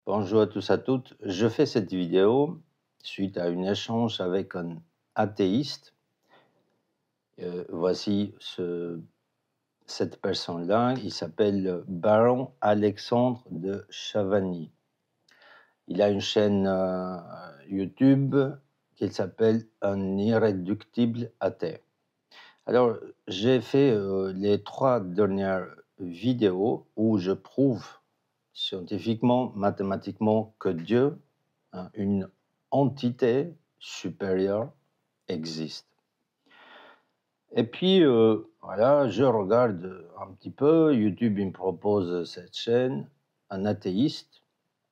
Bonjour à tous à toutes. Je fais cette vidéo suite à un échange avec un athéiste. Voici cette personne-là. Il s'appelle Baron Alexandre de Chavagny. Il a une chaîne YouTube qui s'appelle Un irréductible athée. Alors, j'ai fait les 3 dernières vidéos où je prouve scientifiquement, mathématiquement que Dieu, une entité supérieure, existe. Et puis, voilà, je regarde un petit peu, YouTube il me propose cette chaîne, un athéiste.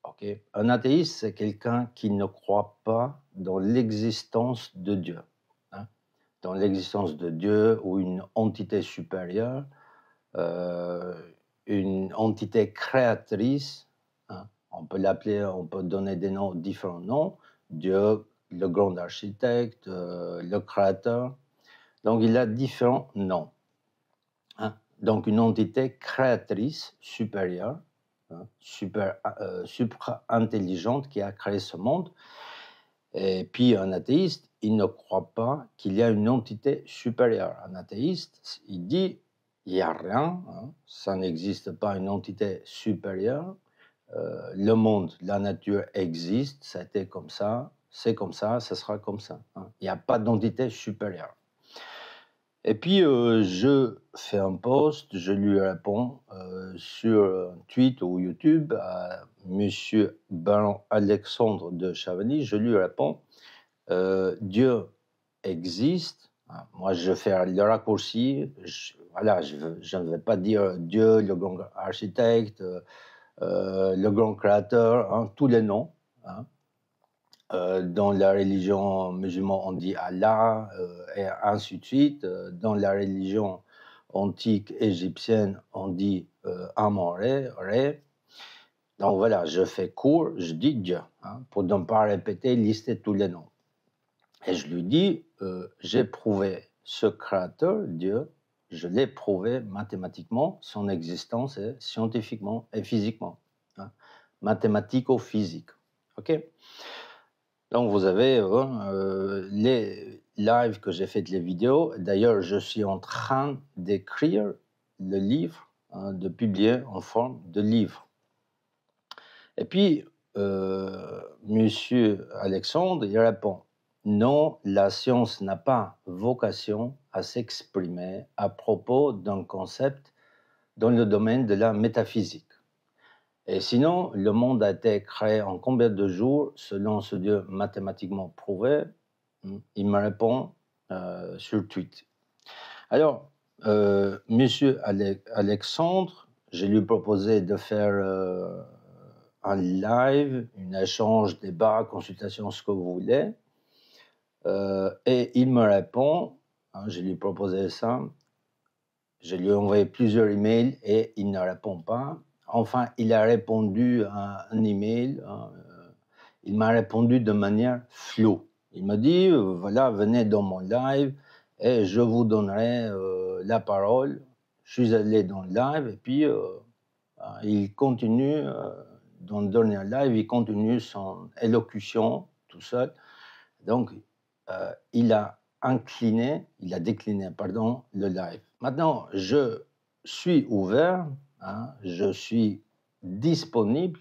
Ok, un athéiste, c'est quelqu'un qui ne croit pas dans l'existence de Dieu, hein, dans l'existence de Dieu ou une entité supérieure, euh, une entité créatrice, hein. On peut l'appeler, on peut donner des noms, différents noms, Dieu, le grand architecte, le créateur. Donc il a différents noms, hein. Donc une entité créatrice supérieure, hein, supra-intelligente qui a créé ce monde. Et puis un athéiste, il ne croit pas qu'il y a une entité supérieure. Un athéiste, il dit, il n'y a rien, hein, ça n'existe pas une entité supérieure. Le monde, la nature existe, ça a été comme ça, c'est comme ça sera comme ça, hein. Il n'y a pas d'entité supérieure. Et puis, je fais un post, je lui réponds sur un tweet ou YouTube à Monsieur Baron Alexandre de Chavagny, je lui réponds Dieu existe. Moi, je fais le raccourci. Je ne vais pas dire Dieu, le grand architecte, le grand créateur, hein, tous les noms, hein. Dans la religion musulmane, on dit Allah, et ainsi de suite. Dans la religion antique égyptienne, on dit Amon-Ré, Ré. Donc voilà, je fais court, je dis Dieu, hein, pour ne pas répéter, lister tous les noms. Et je lui dis, j'ai prouvé ce créateur, Dieu, je l'ai prouvé mathématiquement, son existence et scientifiquement et physiquement, hein, mathématico-physique. Ok. Donc vous avez les lives que j'ai fait, les vidéos. D'ailleurs, je suis en train d'écrire le livre, hein, de publier en forme de livre. Et puis, Monsieur Alexandre, il répond, non, la science n'a pas vocation à s'exprimer à propos d'un concept dans le domaine de la métaphysique. Et sinon, le monde a été créé en combien de jours selon ce Dieu mathématiquement prouvé? Il me répond sur tweet. Alors, Monsieur Alexandre, je lui ai proposé de faire un live, un échange, débat, consultation, ce que vous voulez. Et il me répond, hein, je lui ai proposé ça, je lui ai envoyé plusieurs emails et il ne répond pas. Enfin, il a répondu à un email, hein, il m'a répondu de manière floue. Il m'a dit, voilà, venez dans mon live et je vous donnerai la parole. Je suis allé dans le live et puis il continue, dans le dernier live, il continue son élocution tout seul. Donc, il a décliné, le live. Maintenant, je suis ouvert, hein, je suis disponible,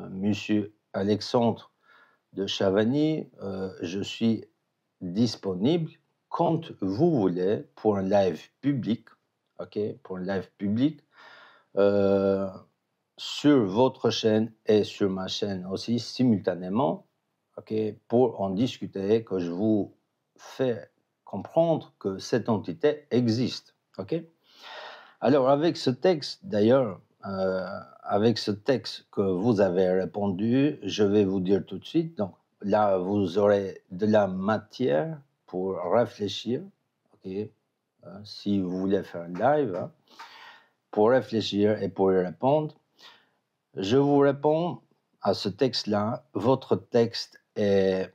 Monsieur Alexandre de Chavagny, je suis disponible quand vous voulez pour un live public, ok, pour un live public, sur votre chaîne et sur ma chaîne aussi simultanément, ok, pour en discuter, que je vous fais comprendre que cette entité existe, ok. Alors avec ce texte, d'ailleurs, avec ce texte que vous avez répondu, je vais vous dire tout de suite, donc là vous aurez de la matière pour réfléchir, ok, si vous voulez faire un live, hein, pour réfléchir et pour y répondre. Je vous réponds à ce texte-là. Votre texte est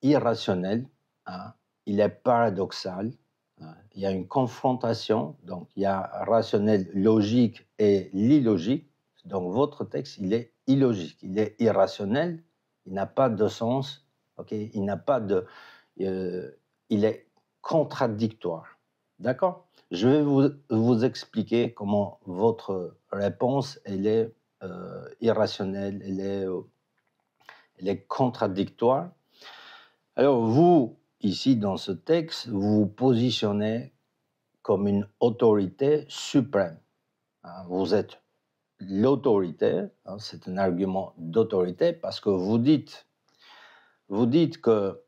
irrationnel, hein, il est paradoxal, hein, il y a une confrontation, donc il y a rationnel, logique et l'illogique, Donc votre texte, il est illogique, il est irrationnel, il n'a pas de sens, ok? Il n'a pas de, il est contradictoire, d'accord? Je vais vous expliquer comment votre réponse, elle est irrationnelle, elle est contradictoire. Alors vous, ici dans ce texte, vous vous positionnez comme une autorité suprême. Vous êtes l'autorité, c'est un argument d'autorité parce que vous dites que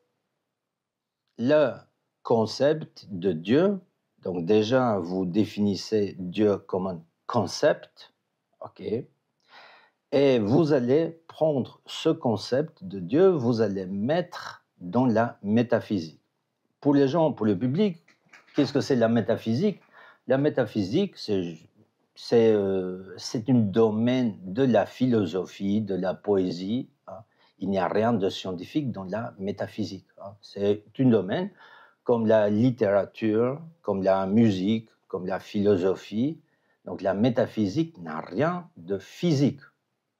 le concept de Dieu, donc déjà vous définissez Dieu comme un concept, ok, et vous allez prendre ce concept de Dieu, vous allez mettre dans la métaphysique. Pour les gens, pour le public, qu'est-ce que c'est la métaphysique? La métaphysique, c'est un domaine de la philosophie, de la poésie. Il n'y a rien de scientifique dans la métaphysique. C'est un domaine comme la littérature, comme la musique, comme la philosophie. Donc la métaphysique n'a rien de physique.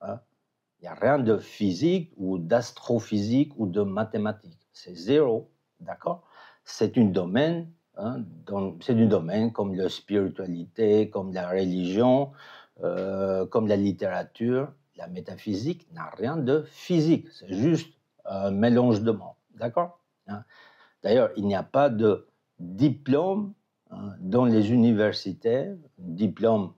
Il n'y a rien de physique ou d'astrophysique ou de mathématiques. C'est zéro, d'accord? C'est un domaine, c'est un domaine comme la spiritualité, comme la religion, comme la littérature. La métaphysique n'a rien de physique, c'est juste un mélange de mots, d'accord? D'ailleurs, il n'y a pas de diplôme dans les universités, diplôme.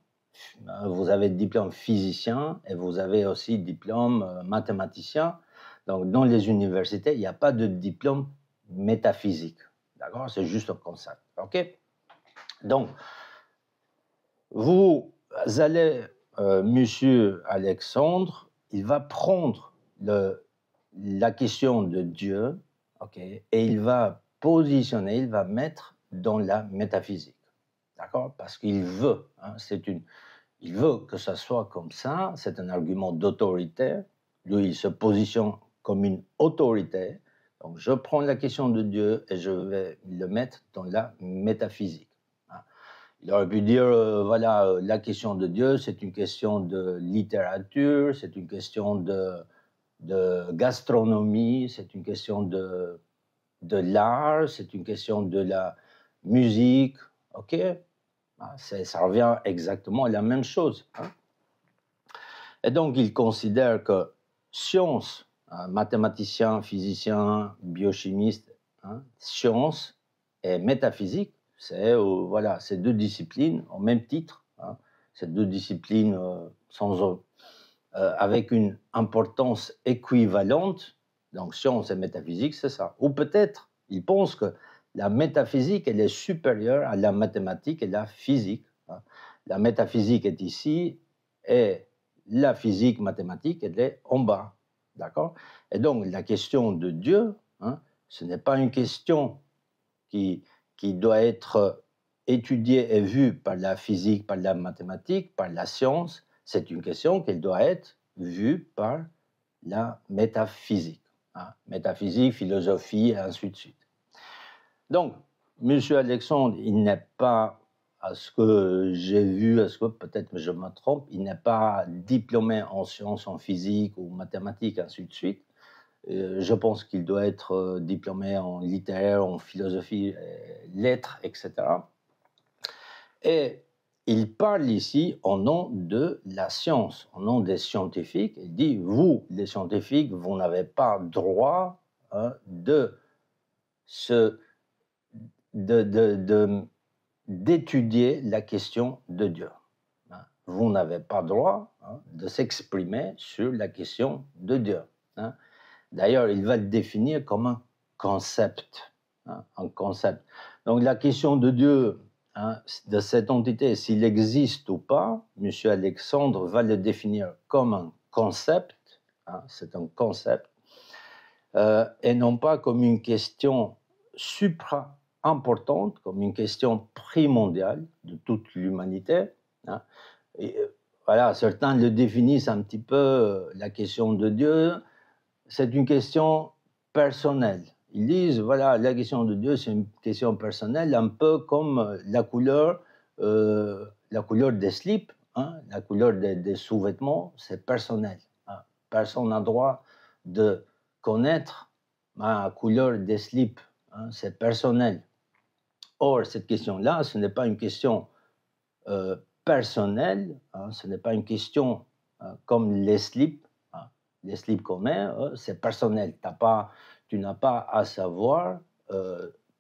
Vous avez diplôme physicien et vous avez aussi diplôme mathématicien. Donc, dans les universités, il n'y a pas de diplôme métaphysique. D'accord? C'est juste un concept. OK? Donc, vous allez, monsieur Alexandre, il va prendre la question de Dieu, OK, et il va positionner, il va mettre dans la métaphysique. D'accord? Parce qu'il veut, il veut que ça soit comme ça, c'est un argument d'autorité. Lui, il se positionne comme une autorité. Donc, je prends la question de Dieu et je vais le mettre dans la métaphysique. Il aurait pu dire, voilà, la question de Dieu, c'est une question de littérature, c'est une question de gastronomie, c'est une question de l'art, c'est une question de la musique, ok? Ça revient exactement à la même chose. Et donc, il considère que science, mathématicien, physicien, biochimiste, science et métaphysique, c'est voilà, ces deux disciplines au même titre. Ces deux disciplines avec une importance équivalente. Donc, science et métaphysique, c'est ça. Ou peut-être, il pense que la métaphysique, elle est supérieure à la mathématique et la physique. La métaphysique est ici et la physique mathématique, elle est en bas. D'accord? Et donc, la question de Dieu, ce n'est pas une question qui doit être étudiée et vue par la physique, par la mathématique, par la science. C'est une question qui doit être vue par la métaphysique. Métaphysique, philosophie, et ainsi de suite. Donc, M. Alexandre, il n'est pas, à ce que j'ai vu, à ce que peut-être je me trompe, il n'est pas diplômé en sciences, en physique ou mathématiques, ainsi de suite. Je pense qu'il doit être diplômé en littéraire, en philosophie, lettres, etc. Et il parle ici au nom de la science, au nom des scientifiques. Il dit, vous, les scientifiques, vous n'avez pas droit d'étudier la question de Dieu. Vous n'avez pas droit de s'exprimer sur la question de Dieu. D'ailleurs, il va le définir comme un concept. Un concept. Donc la question de Dieu, de cette entité, s'il existe ou pas, M. Alexandre va le définir comme un concept, c'est un concept, et non pas comme une question supra-importante, comme une question primordiale de toute l'humanité. Et, voilà, certains le définissent un petit peu, la question de Dieu, c'est une question personnelle. Ils disent, voilà, la question de Dieu, c'est une question personnelle, un peu comme la couleur des slips. hein, la couleur des sous-vêtements, c'est personnel. Hein. Personne n'a droit de connaître la couleur des slips, hein, c'est personnel. Or, cette question-là, ce n'est pas une question personnelle, hein, ce n'est pas une question comme les slips. Hein. Les slips communs, c'est personnel. Tu n'as pas à savoir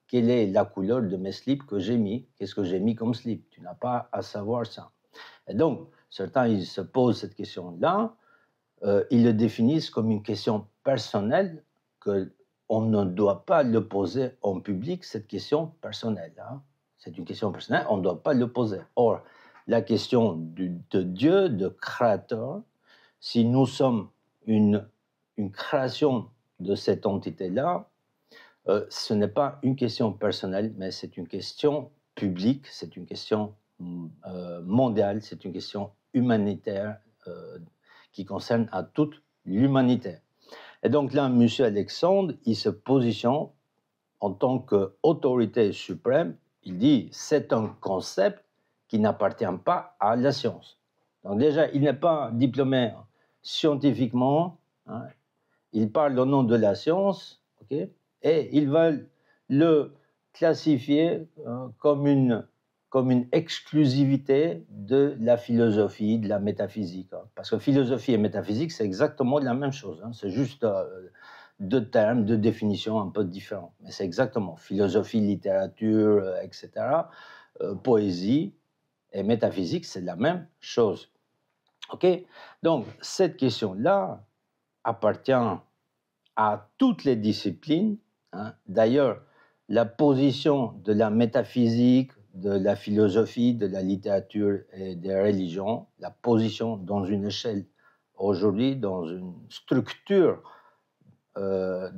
quelle est la couleur de mes slips que j'ai mis, qu'est-ce que j'ai mis comme slip. Tu n'as pas à savoir ça. Et donc, certains, ils se posent cette question-là, ils le définissent comme une question personnelle, qu'on ne doit pas le poser en public, cette question personnelle. Hein. C'est une question personnelle, on ne doit pas le poser. Or, la question de Dieu, de créateur, si nous sommes une création de cette entité-là, ce n'est pas une question personnelle, mais c'est une question publique, c'est une question mondiale, c'est une question humanitaire qui concerne à toute l'humanité. Et donc là, M. Alexandre, il se positionne en tant qu'autorité suprême, il dit c'est un concept qui n'appartient pas à la science. Donc déjà, il n'est pas diplômé scientifiquement, hein, il parle au nom de la science, okay, et il va le classifier comme une exclusivité de la philosophie, de la métaphysique. Hein. Parce que philosophie et métaphysique, c'est exactement la même chose. Hein. C'est juste deux termes, deux définitions un peu différents. Mais c'est exactement philosophie, littérature, etc. Poésie et métaphysique, c'est la même chose. OK ? Donc, cette question-là appartient à toutes les disciplines. Hein. D'ailleurs, la position de la métaphysique, de la philosophie, de la littérature et des religions, la position dans une échelle aujourd'hui, dans une structure de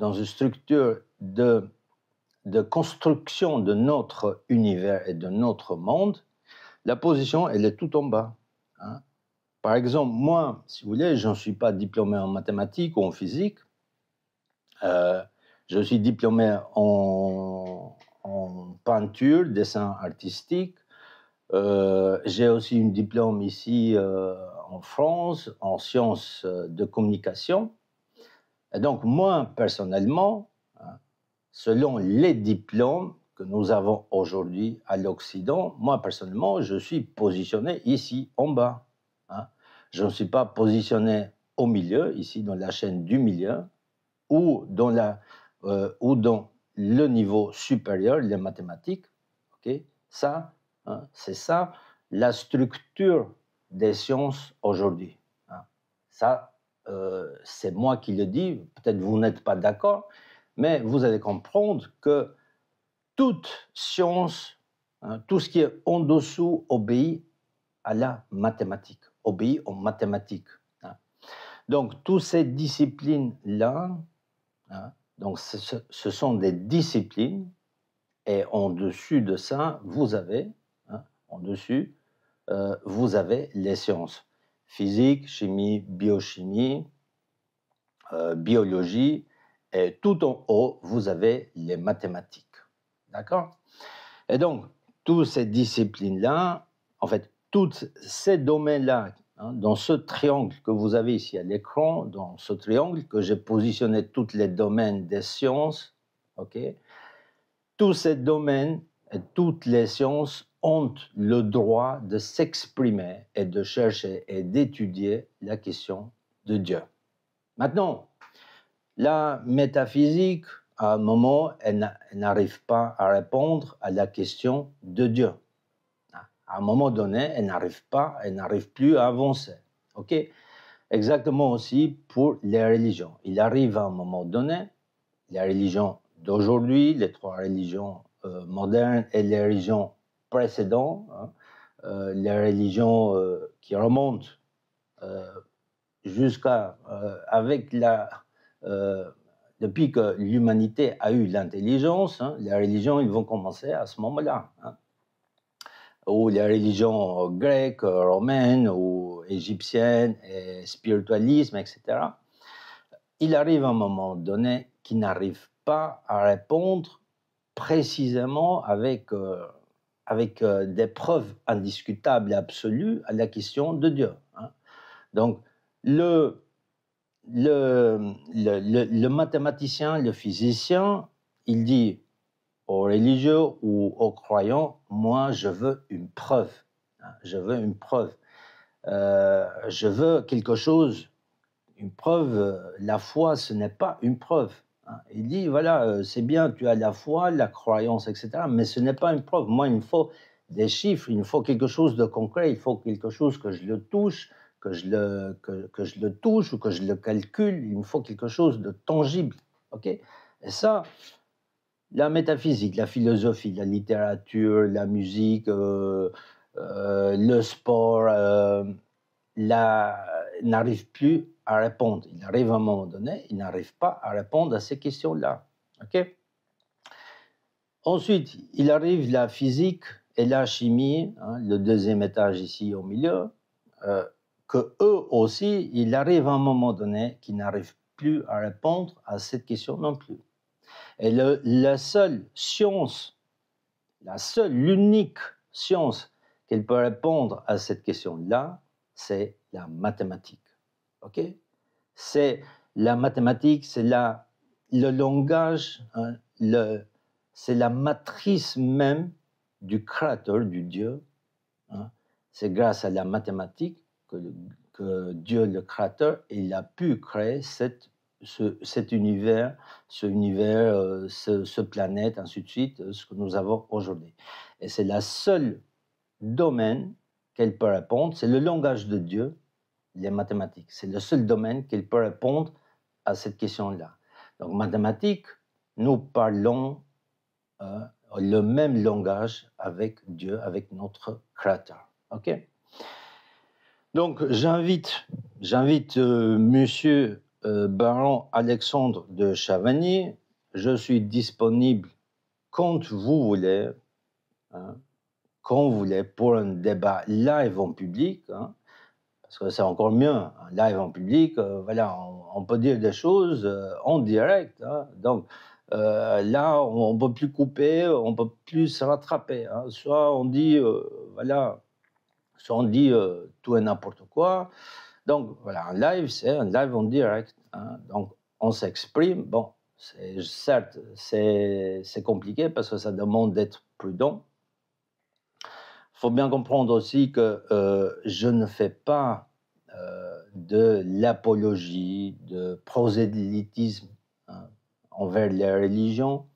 construction de notre univers et de notre monde, la position, elle est tout en bas. Hein. Par exemple, moi, si vous voulez, je ne suis pas diplômé en mathématiques ou en physique. Je suis diplômé en peinture, dessin artistique. J'ai aussi un diplôme ici en France, en sciences de communication. Et donc, moi, personnellement, selon les diplômes que nous avons aujourd'hui à l'Occident, moi, personnellement, je suis positionné ici, en bas. Hein. Je ne suis pas positionné au milieu, ici, dans la chaîne du milieu, ou dans le niveau supérieur, les mathématiques. Okay? Ça, hein, c'est ça, la structure des sciences aujourd'hui. Hein. Ça, c'est moi qui le dis, peut-être vous n'êtes pas d'accord, mais vous allez comprendre que toute science, hein, tout ce qui est en dessous obéit à la mathématique, obéit aux mathématiques. Hein. Donc, toutes ces disciplines-là, hein, donc ce sont des disciplines, et en dessus de ça, vous avez, hein, en dessus, vous avez les sciences. Physique, chimie, biochimie, biologie, et tout en haut, vous avez les mathématiques. D'accord ? Et donc, toutes ces disciplines-là, en fait, tous ces domaines-là, hein, dans ce triangle que vous avez ici à l'écran, dans ce triangle que j'ai positionné tous les domaines des sciences, ok, tous ces domaines et toutes les sciences ont le droit de s'exprimer et de chercher et d'étudier la question de Dieu. Maintenant, la métaphysique, à un moment, elle n'arrive pas à répondre à la question de Dieu. À un moment donné, elle n'arrive plus à avancer. Ok ? Exactement aussi pour les religions. Il arrive à un moment donné, les religions d'aujourd'hui, les trois religions modernes et les religions précédentes, hein, les religions qui remontent jusqu'à avec depuis que l'humanité a eu l'intelligence, hein, les religions ils vont commencer à ce moment-là. Hein. Ou les religions grecques, romaines ou égyptiennes, et spiritualisme, etc. Il arrive un moment donné qu'ils n'arrivent pas à répondre précisément avec avec des preuves indiscutables et absolues à la question de Dieu. Hein. Donc, le mathématicien, le physicien, il dit aux religieux ou aux croyants, moi je veux une preuve. Hein, je veux une preuve. Je veux quelque chose, une preuve. La foi, ce n'est pas une preuve. Hein. Il dit, voilà, c'est bien, tu as la foi, la croyance, etc., mais ce n'est pas une preuve. Moi, il me faut des chiffres, il me faut quelque chose de concret, il faut quelque chose que je le touche, que je le touche ou que je le calcule, il me faut quelque chose de tangible. Okay, et ça, la métaphysique, la philosophie, la littérature, la musique, le sport, n'arrive plus à répondre. Il arrive à un moment donné, il n'arrive pas à répondre à ces questions-là. Okay. Ensuite, il arrive la physique et la chimie, hein, le deuxième étage ici au milieu, que eux aussi, il arrive à un moment donné qu'ils n'arrivent plus à répondre à cette question non plus. Et la seule science, l'unique science qu'elle peut répondre à cette question-là, c'est la mathématique. Ok? C'est la mathématique, c'est le langage, hein, c'est la matrice même du créateur, du Dieu. Hein. C'est grâce à la mathématique que Dieu, le créateur, il a pu créer cet univers, ce planète, ainsi de suite, ce que nous avons aujourd'hui. Et c'est le seul domaine qu'elle peut répondre, c'est le langage de Dieu, les mathématiques. C'est le seul domaine qu'elle peut répondre à cette question-là. Donc, mathématiques, nous parlons le même langage avec Dieu, avec notre Créateur. Ok? Donc, j'invite Monsieur Baron Alexandre de Chavagny. Je suis disponible quand vous voulez, hein, quand vous voulez, pour un débat live en public, hein, parce que c'est encore mieux, un live en public, voilà, on peut dire des choses en direct. Hein, donc, là, on ne peut plus couper, on ne peut plus se rattraper. Hein. Soit on dit, voilà, soit on dit tout et n'importe quoi. Donc, voilà, un live, c'est un live en direct. Hein. Donc, on s'exprime. Bon, certes, c'est compliqué parce que ça demande d'être prudent. Il faut bien comprendre aussi que je ne fais pas de l'apologie, de prosélytisme, hein, envers les religions.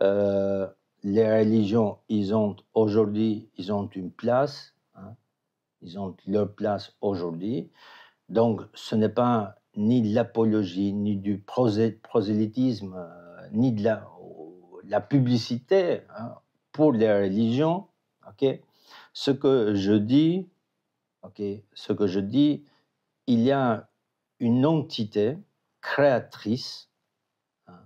Les religions, aujourd'hui, ils ont une place, hein, ils ont leur place aujourd'hui. Donc, ce n'est pas ni de l'apologie, ni du prosélytisme, ni de la publicité, hein, pour les religions. Okay. Ce que je dis, il y a une entité créatrice, hein,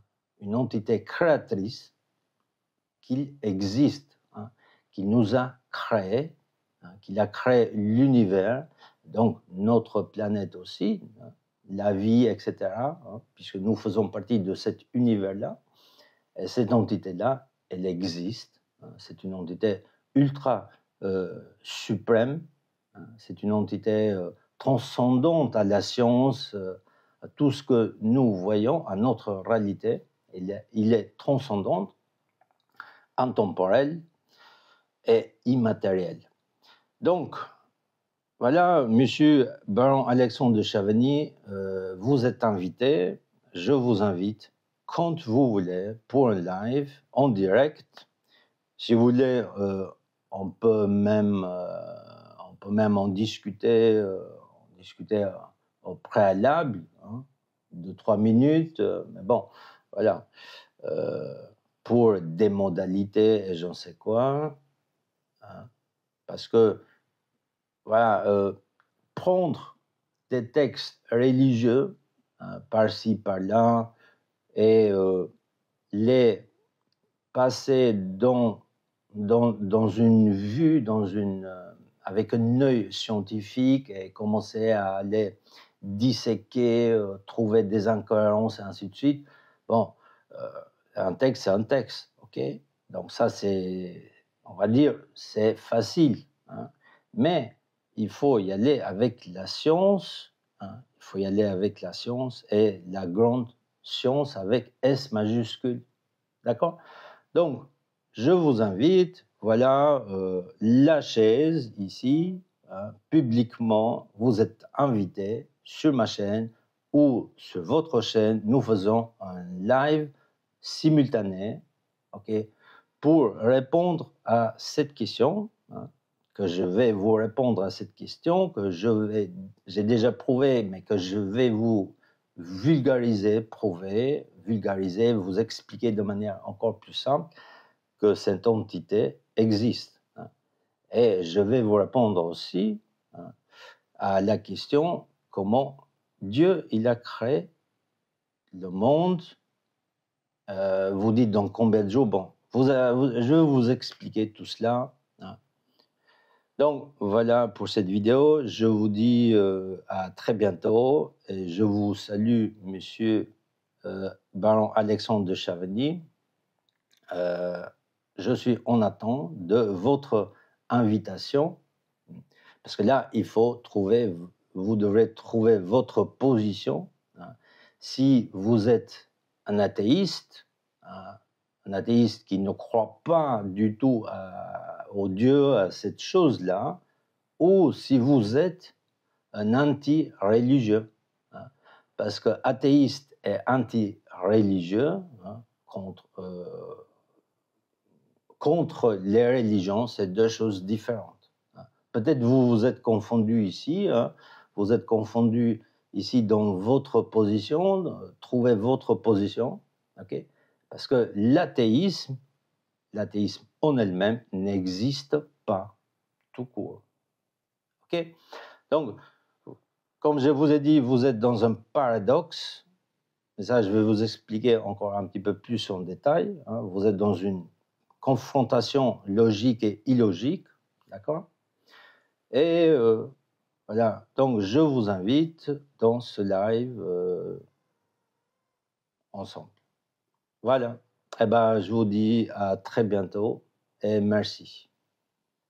qui existe, hein, qui nous a créés, hein, qui a créé l'univers, donc notre planète aussi, hein, la vie, etc., hein, puisque nous faisons partie de cet univers-là. Et cette entité-là, elle existe. Hein, c'est une entité ultra suprême. Hein, c'est une entité transcendante à la science, à tout ce que nous voyons, à notre réalité. Il est transcendant, intemporel et immatériel. Donc, voilà, Monsieur Baron Alexandre de Chavagny, vous êtes invité, je vous invite quand vous voulez pour un live en direct. Si vous voulez, on peut même en discuter, au préalable, hein, de 3 minutes, mais bon, voilà, pour des modalités et je ne sais quoi, hein, parce que, voilà, prendre des textes religieux, hein, par-ci, par-là, et les passer dans une vue, avec un œil scientifique et commencer à les disséquer, trouver des incohérences et ainsi de suite. Bon, un texte, c'est un texte, ok? Donc ça, c'est on va dire, c'est facile, hein, mais il faut y aller avec la science, hein, il faut y aller avec la science et la grande science avec S majuscule. D'accord? Donc, je vous invite, voilà la chaise ici, hein, publiquement, vous êtes invité sur ma chaîne ou sur votre chaîne, nous faisons un live simultané, ok, pour répondre à cette question, hein, que je vais vous répondre à cette question, que j'ai déjà prouvé, mais que je vais vous vulgariser, prouver, vulgariser, vous expliquer de manière encore plus simple que cette entité existe, hein. Et je vais vous répondre aussi, hein, à la question comment Dieu il a créé le monde. Vous dites dans combien de jours? Bon, je vais vous expliquer tout cela, hein. Donc voilà pour cette vidéo. Je vous dis à très bientôt et je vous salue, monsieur Baron Alexandre de Chavigny. Je suis en attente de votre invitation parce que là, il faut trouver, vous devrez trouver votre position, hein. Si vous êtes un athéiste qui ne croit pas du tout au Dieu, à cette chose-là, ou si vous êtes un anti-religieux, hein, parce que athéiste et anti-religieux, hein, contre les religions, c'est deux choses différentes, hein. Peut-être vous vous êtes confondu ici, hein, vous êtes confondu ici dans votre position, trouvez votre position, ok? Parce que l'athéisme en elle-même n'existe pas tout court, ok? Donc, comme je vous ai dit, vous êtes dans un paradoxe, et ça je vais vous expliquer encore un petit peu plus en détail, hein. Vous êtes dans une confrontation logique et illogique, d'accord? Et voilà, donc je vous invite dans ce live ensemble. Voilà, eh ben, je vous dis à très bientôt et merci.